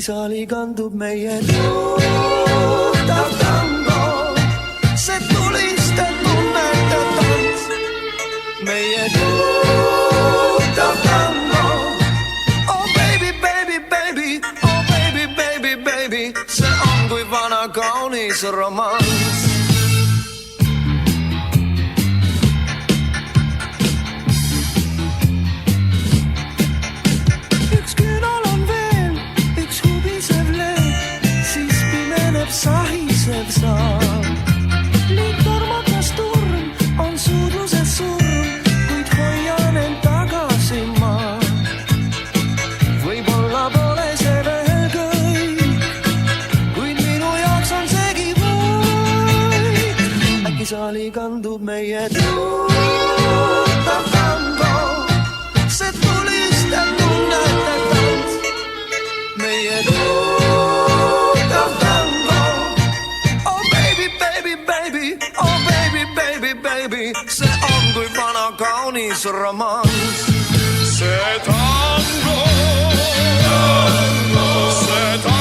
äkki saali kandub meie tuttav tango, see tuliste tunnete tants. meie tuttav tango, oh baby, baby, baby, oh baby, baby, baby, see on kui vana kaunis romanss. Sahisev saab, nii tormakas turm on suudluses surm, kuid hoian end tagasi ma. Võib-olla pole see veel kõik, kuid minu jaoks on seegi võik. Äkki saali kandub meie tuttav tango, see tuliste tunnete tants. meie tuttav tango, oh baby, baby, baby, see on kui vana kaunis romanss. See tango, see tango.